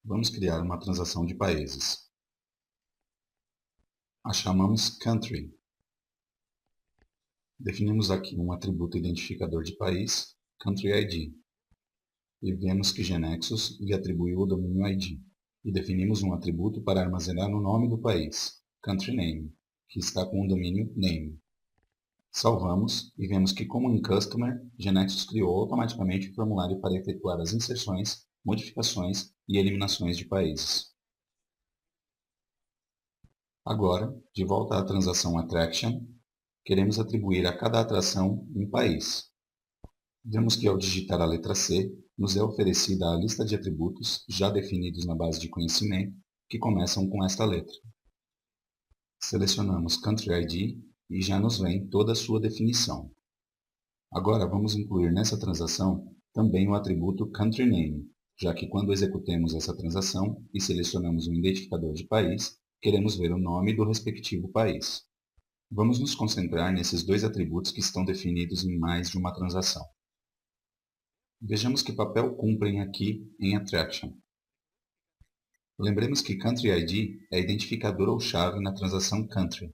Vamos criar uma transação de países. A chamamos Country. Definimos aqui um atributo identificador de país, Country ID. E vemos que Genexus lhe atribuiu o domínio ID. E definimos um atributo para armazenar o nome do país, Country Name, que está com o domínio Name. Salvamos e vemos que, como em Customer, Genexus criou automaticamente o formulário para efetuar as inserções, modificações e eliminações de países. Agora, de volta à transação Attraction, queremos atribuir a cada atração um país. Vemos que ao digitar a letra C, nos é oferecida a lista de atributos já definidos na base de conhecimento, que começam com esta letra. Selecionamos Country ID e já nos vem toda a sua definição. Agora vamos incluir nessa transação também o atributo Country Name, já que quando executemos essa transação e selecionamos um identificador de país, queremos ver o nome do respectivo país. Vamos nos concentrar nesses dois atributos que estão definidos em mais de uma transação. Vejamos que papel cumprem aqui em Attraction. Lembremos que Country ID é identificador ou chave na transação Country.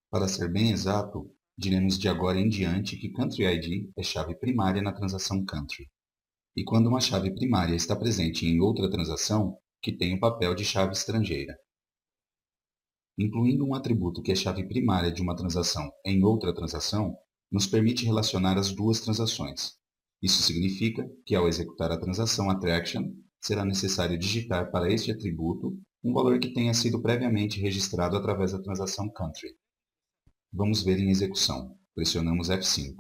Para ser bem exato, diremos de agora em diante que Country ID é chave primária na transação Country. E quando uma chave primária está presente em outra transação, que tem o papel de chave estrangeira. Incluindo um atributo que é chave primária de uma transação em outra transação, nos permite relacionar as duas transações. Isso significa que, ao executar a transação Attraction, será necessário digitar para este atributo um valor que tenha sido previamente registrado através da transação Country. Vamos ver em execução. Pressionamos F5.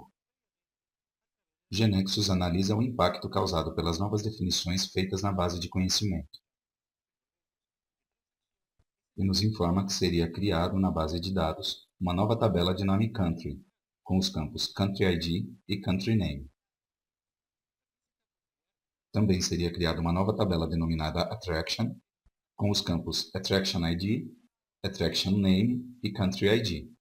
Genexus analisa o impacto causado pelas novas definições feitas na base de conhecimento e nos informa que seria criado na base de dados uma nova tabela de nome Country, com os campos Country ID e Country Name. Também seria criada uma nova tabela denominada Attraction, com os campos Attraction ID, Attraction Name e Country ID.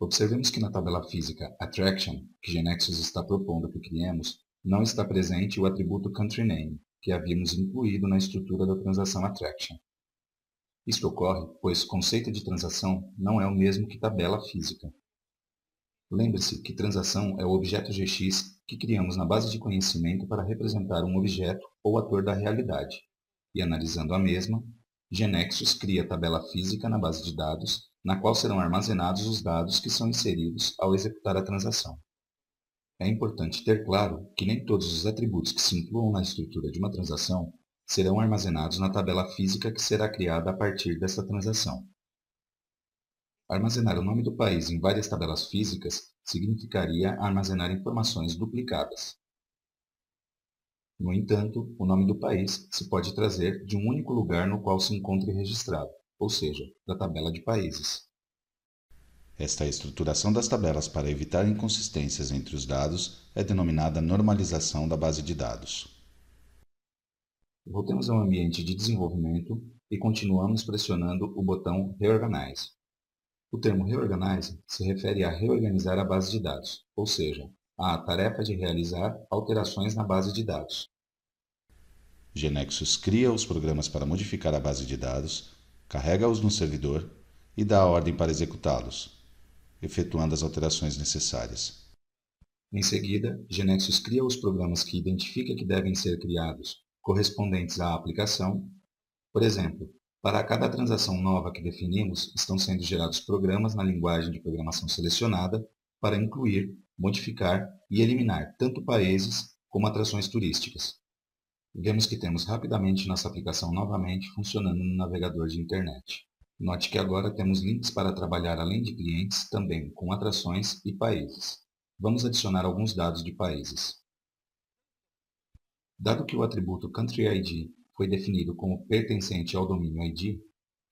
Observemos que na tabela física Attraction, que Genexus está propondo que criemos, não está presente o atributo Country Name, que havíamos incluído na estrutura da transação Attraction. Isto ocorre pois o conceito de transação não é o mesmo que tabela física. Lembre-se que transação é o objeto GX que criamos na base de conhecimento para representar um objeto ou ator da realidade. E analisando a mesma, Genexus cria a tabela física na base de dados, na qual serão armazenados os dados que são inseridos ao executar a transação. É importante ter claro que nem todos os atributos que se incluam na estrutura de uma transação serão armazenados na tabela física que será criada a partir dessa transação. Armazenar o nome do país em várias tabelas físicas significaria armazenar informações duplicadas. No entanto, o nome do país se pode trazer de um único lugar no qual se encontre registrado, ou seja, da tabela de países. Esta estruturação das tabelas para evitar inconsistências entre os dados é denominada normalização da base de dados. Voltemos ao ambiente de desenvolvimento e continuamos pressionando o botão Reorganize. O termo Reorganize se refere a reorganizar a base de dados, ou seja, à tarefa de realizar alterações na base de dados. Genexus cria os programas para modificar a base de dados, carrega-os no servidor e dá a ordem para executá-los, efetuando as alterações necessárias. Em seguida, Genexus cria os programas que identifica que devem ser criados, correspondentes à aplicação. Por exemplo, para cada transação nova que definimos, estão sendo gerados programas na linguagem de programação selecionada para incluir, modificar e eliminar tanto países como atrações turísticas. Vemos que temos rapidamente nossa aplicação novamente funcionando no navegador de internet. Note que agora temos links para trabalhar além de clientes também com atrações e países. Vamos adicionar alguns dados de países. Dado que o atributo Country ID foi definido como pertencente ao domínio ID,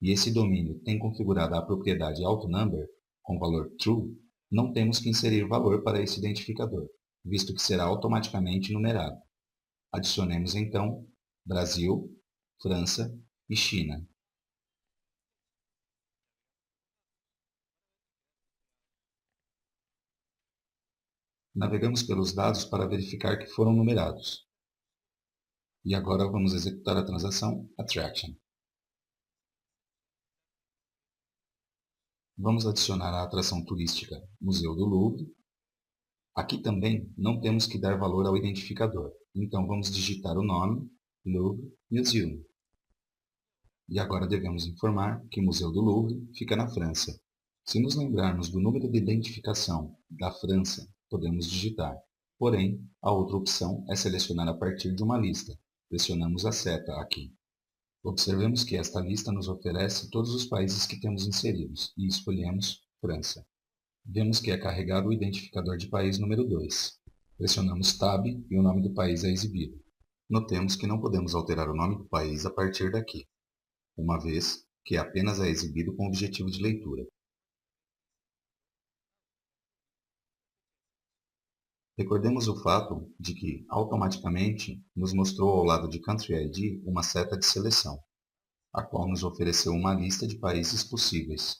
e esse domínio tem configurada a propriedade AutoNumber com valor True, não temos que inserir valor para esse identificador, visto que será automaticamente numerado. Adicionemos então Brasil, França e China. Navegamos pelos dados para verificar que foram numerados. E agora vamos executar a transação Attraction. Vamos adicionar a atração turística Museu do Louvre. Aqui também não temos que dar valor ao identificador, então vamos digitar o nome Louvre Museum. E agora devemos informar que o Museu do Louvre fica na França. Se nos lembrarmos do número de identificação da França, podemos digitar. Porém, a outra opção é selecionar a partir de uma lista. Pressionamos a seta aqui. Observemos que esta lista nos oferece todos os países que temos inseridos e escolhemos França. Vemos que é carregado o identificador de país número 2. Pressionamos Tab e o nome do país é exibido. Notemos que não podemos alterar o nome do país a partir daqui, uma vez que apenas é exibido com objetivo de leitura. Recordemos o fato de que, automaticamente, nos mostrou ao lado de Country ID uma seta de seleção, a qual nos ofereceu uma lista de países possíveis.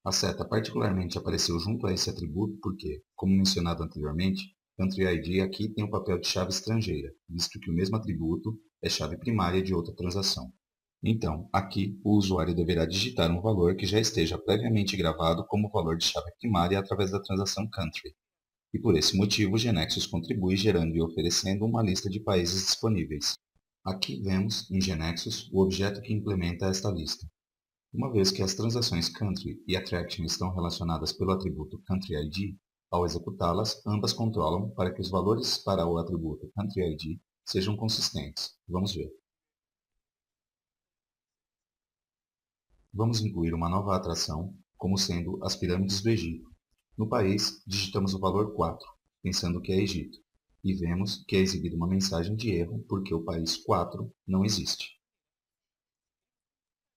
A seta particularmente apareceu junto a esse atributo porque, como mencionado anteriormente, Country ID aqui tem o papel de chave estrangeira, visto que o mesmo atributo é chave primária de outra transação. Então, aqui, o usuário deverá digitar um valor que já esteja previamente gravado como valor de chave primária através da transação Country. E por esse motivo, o GeneXus contribui gerando e oferecendo uma lista de países disponíveis. Aqui vemos, em GeneXus, o objeto que implementa esta lista. Uma vez que as transações Country e Attraction estão relacionadas pelo atributo Country ID, ao executá-las, ambas controlam para que os valores para o atributo Country ID sejam consistentes. Vamos ver. Vamos incluir uma nova atração, como sendo as pirâmides do Egito. No país, digitamos o valor 4, pensando que é Egito, e vemos que é exibida uma mensagem de erro porque o país 4 não existe.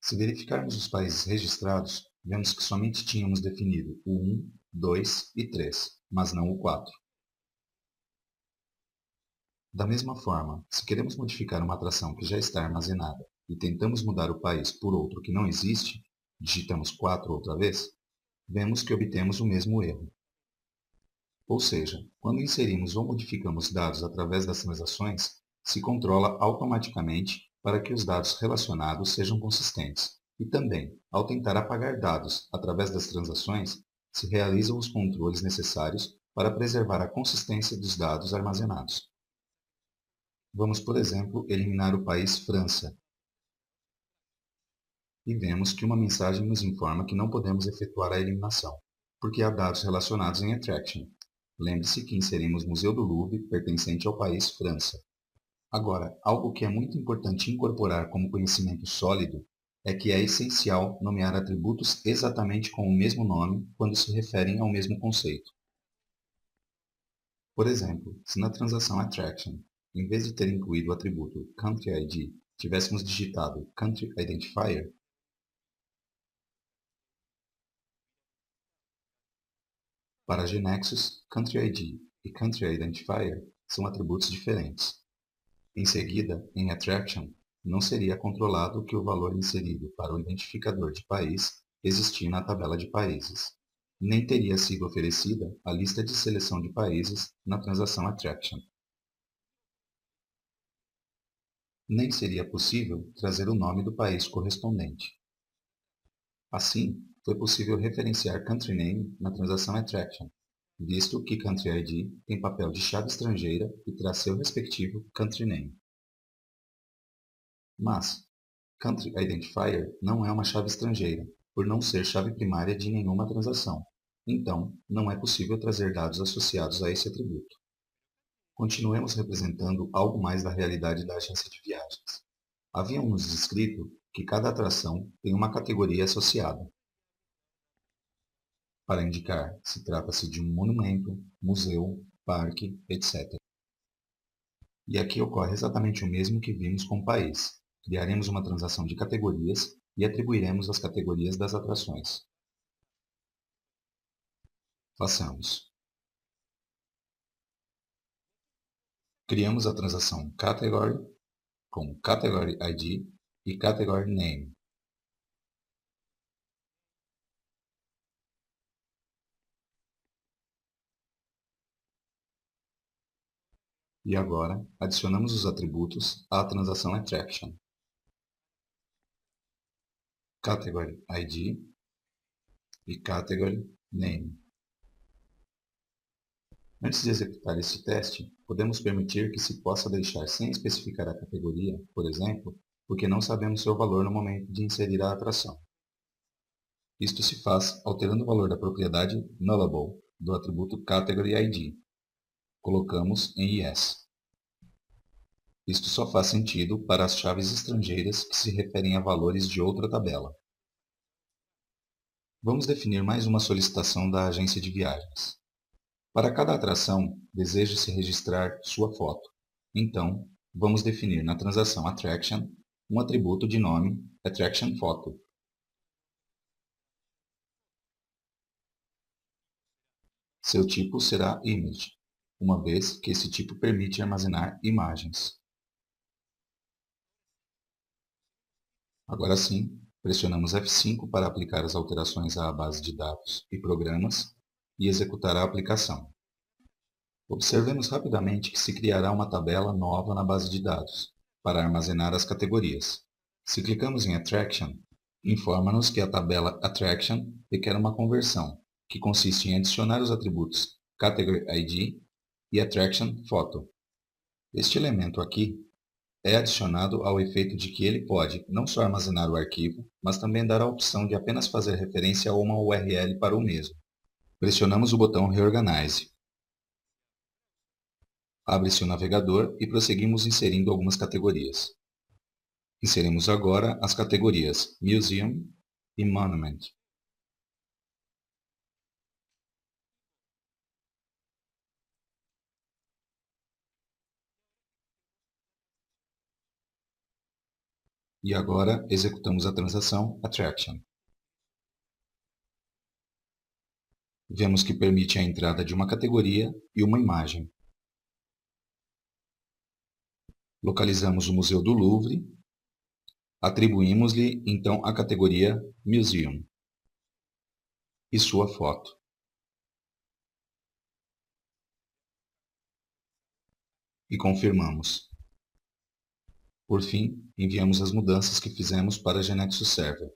Se verificarmos os países registrados, vemos que somente tínhamos definido o 1, 2 e 3, mas não o 4. Da mesma forma, se queremos modificar uma atração que já está armazenada e tentamos mudar o país por outro que não existe, digitamos 4 outra vez, vemos que obtemos o mesmo erro. Ou seja, quando inserimos ou modificamos dados através das transações, se controla automaticamente para que os dados relacionados sejam consistentes. E também, ao tentar apagar dados através das transações, se realizam os controles necessários para preservar a consistência dos dados armazenados. Vamos, por exemplo, eliminar o país França. E vemos que uma mensagem nos informa que não podemos efetuar a eliminação, porque há dados relacionados em Attraction. Lembre-se que inserimos Museu do Louvre pertencente ao país França. Agora, algo que é muito importante incorporar como conhecimento sólido é que é essencial nomear atributos exatamente com o mesmo nome quando se referem ao mesmo conceito. Por exemplo, se na transação Attraction, em vez de ter incluído o atributo Country ID, tivéssemos digitado Country Identifier, para GeneXus, Country ID e Country Identifier são atributos diferentes. Em seguida, em Attraction, não seria controlado que o valor inserido para o identificador de país existia na tabela de países. Nem teria sido oferecida a lista de seleção de países na transação Attraction. Nem seria possível trazer o nome do país correspondente. Assim, foi possível referenciar Country Name na transação Attraction, visto que Country ID tem papel de chave estrangeira e terá seu respectivo Country Name. Mas, Country Identifier não é uma chave estrangeira, por não ser chave primária de nenhuma transação. Então, não é possível trazer dados associados a esse atributo. Continuemos representando algo mais da realidade da agência de viagens. Havíamos descrito que cada atração tem uma categoria associada, para indicar se trata-se de um monumento, museu, parque, etc. E aqui ocorre exatamente o mesmo que vimos com o país. Criaremos uma transação de categorias e atribuiremos as categorias das atrações. Façamos. Criamos a transação Category com Category ID e Category Name. E agora, adicionamos os atributos à transação attraction. Category ID e Category Name. Antes de executar este teste, podemos permitir que se possa deixar sem especificar a categoria, por exemplo, porque não sabemos seu valor no momento de inserir a atração. Isto se faz alterando o valor da propriedade nullable do atributo Category ID. Colocamos em Yes. Isto só faz sentido para as chaves estrangeiras que se referem a valores de outra tabela. Vamos definir mais uma solicitação da agência de viagens. Para cada atração, deseja-se registrar sua foto. Então, vamos definir na transação Attraction um atributo de nome Attraction Photo. Seu tipo será Image, uma vez que esse tipo permite armazenar imagens. Agora sim, pressionamos F5 para aplicar as alterações à base de dados e programas e executar a aplicação. Observemos rapidamente que se criará uma tabela nova na base de dados, para armazenar as categorias. Se clicamos em Attraction, informa-nos que a tabela Attraction requer uma conversão, que consiste em adicionar os atributos Category ID e Attraction Photo. Este elemento aqui é adicionado ao efeito de que ele pode não só armazenar o arquivo, mas também dar a opção de apenas fazer referência a uma URL para o mesmo. Pressionamos o botão Reorganize. Abre-se o navegador e prosseguimos inserindo algumas categorias. Inserimos agora as categorias Museum e Monument. E agora executamos a transação Attraction. Vemos que permite a entrada de uma categoria e uma imagem. Localizamos o Museu do Louvre. Atribuímos-lhe, então, a categoria Museum e sua foto. E confirmamos. Por fim, enviamos as mudanças que fizemos para a Genexus Server.